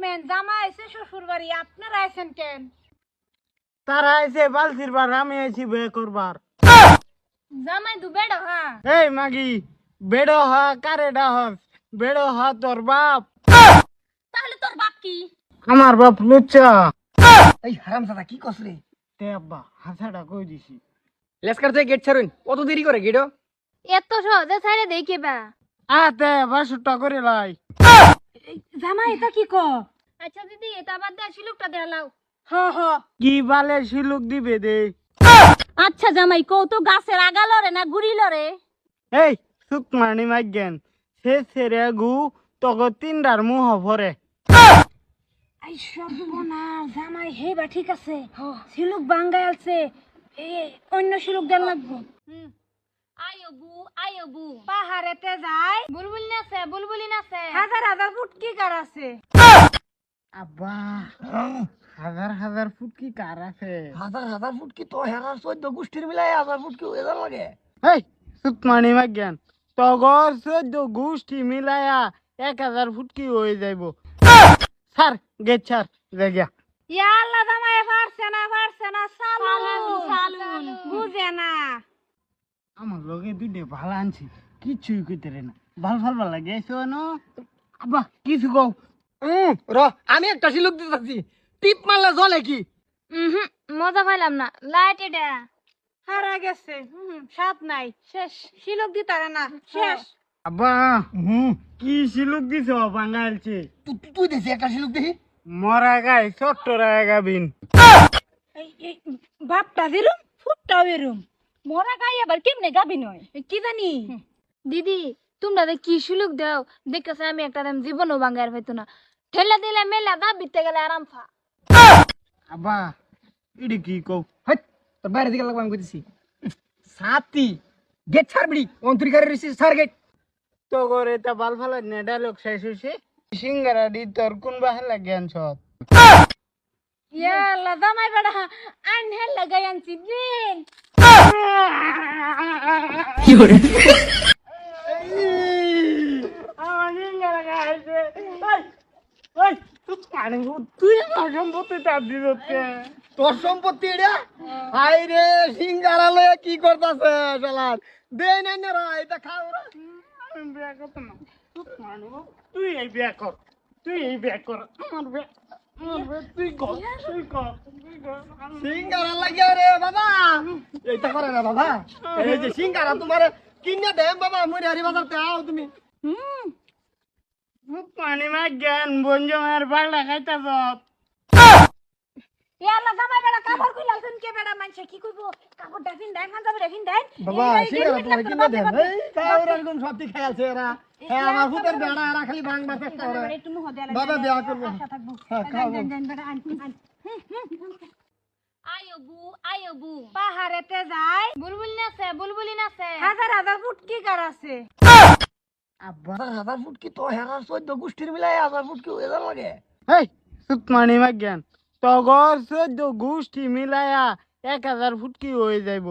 ঘুমেন, জামা আইছে শ্বশুর বাড়ি, আপনারা আইছেন কেন? তারা আইছে বালতির বার, আমি আইছি বে করবার। জামাই দু বেড়ো হা। এই মাগি, বেড়ো হা কারে ডাহস? বেড়ো হা তোর বাপ। তাহলে তোর বাপ কি? আমার বাপ লুচ্চা। এই হারামজাদা কি কস রে? তে আব্বা হাসাটা কই দিছি। লেসকার থেকে গেট ছাড়ুন, কত দেরি করে গেটও? এত সহজে ছাইরে দেখে বা। আতে বাসুটা করে লাই। জামাই এটা কি ক? আচ্ছা দিদি, এটা বাদ দে, শিলুকটা দেখালাও। হ হ। কি বালে শিলুক দিবে দে। আচ্ছা জামাই, কও তো গাছের আগা লরে না গুড়ি লরে? এই সুকমানি মাইগেন, সে সেরে গু তগো তিনডার মুহ ভরে। আই সর্বনাশ, জামাই হেবা ঠিক আছে, শিলুক বাঙ্গাই আছে, অন্য শিলুক দেন লাগবো। আয়বু পাহাড়েতে যায়, বুলবুলি নাচে, বুলবুলি নাচে, হাজার হাজার ফুটকি কার আছে। আব্বা হাজার হাজার ফুট কি কার আছে? হাজার হাজার ফুট কি তো হেরার 14 গোষ্ঠীর মিলাই 1000 ফুট কি এদার লাগে? এই সুকমানি মাইগেন, তগর 14 গোষ্ঠী মিলায়া 1000 ফুট কি হয়ে যাইব। স্যার গেট স্যার জায়গা। ইয়া আল্লাহ, জামাই পারছে না, সালুন বুঝে না। আমার লগে দুইটা ভালো আনছি, কিছুই কইতে রে না। ভাল লাগে এসো না আব্বা, কিছু কও। র আমি একটা শিলুক দিতেছি, টিপ মারলে জ্বলে কি? মজা পাইলাম না, লাইট এটা হারা গেছে, সাপ নাই, শেষ শিলক দিতারে না, শেষ। আব্বা কি শিলুক দিছ বাঙালছে? তুই দেখছি একটা শিলুক দেখি। মরা গাই চট্টরা গাবিন। বাপটা দিলুম, ফুটটাও বেরুম, মরা গাই আবার কেমনে গাবি নয় কি জানি। দিদি, তোমরা কি সুলুক দাও, দেখতেছে আমি একটা দাম জীবনও বাঙ্গার হইতো না, ঠেলা দিলে মেলা দাব বিতে গেলে আরাম ফা। আব্বা ইডি কি কও? হাট, তোর বাইরে দিকে লাগবে আমি কইতেছি। সাতি গেট ছাড়বি, অন্তরিকারে রিসিস ছাড় গেট। তো করে তা বাল ফালা নে ডায়লগ শেষ হইছে। সিঙ্গারা দি তোর কোন বাহালা জ্ঞান সব। ইয়া আল্লাহ, জামাই বেড়া আইন হেল লাগাই আনছি দিন। কি করে? আমার সিঙ্গারা খাইছে। ওই সুকমানি, তুই আমার সম্পত্তি তার দিতে। তোর সম্পত্তি এটা? হাই রে, সিঙ্গারা লয়ে কি করতাছে শালার? দে নাই না রা, এটা খাও রা। আমি বিয়া করতে না। সুকমানি, তুই এই বিয়া কর, তুই এই বিয়া কর। আমার বিয়া তুই কর, তুই কর। সিঙ্গারা লাগে রে বাবা, এইটা করে না বাবা। এই যে সিঙ্গারা তোমারে কিনে দেম বাবা, মুড়ি হারি বাজারতে আও তুমি। সুকমানি মা জ্ঞান বঞ্জমের বাড়া খাইতা সব। ইয়া আল্লাহ, জামাই বেড়া কাপড় কইলাছেন কে বেড়া, মানছে কি কইবো, কাপড়টা ফিন দেন, পাঞ্জাবি ফিন দেন বাবা সিঙ্গারা তোমারে কিনে দেম। এই খাও রা, কোন সব ঠিক খাইছে এরা। হ্যাঁ, আমার ভূতের বেড়া এরা খালি ভাঙবার চেষ্টা করে। একটু মুহ দেয়া বাবা বিয়া করবো। হ্যাঁ, খাও। দেন বেড়া আন। আয়বু পাহাড়েতে যায়, বুলবুলি নাচে, হাজার হাজার ফুটকি কার আছে। আব্বা হাজার হাজার ফুট কি তো হেরার 14 গোষ্ঠীর মিলাই 1000 ফুট কি এদার লাগে? এই সুকমানি মা জ্ঞান, তগর 14 গোষ্ঠী মিলায়া 1000 ফুট কি হয়ে যাইব।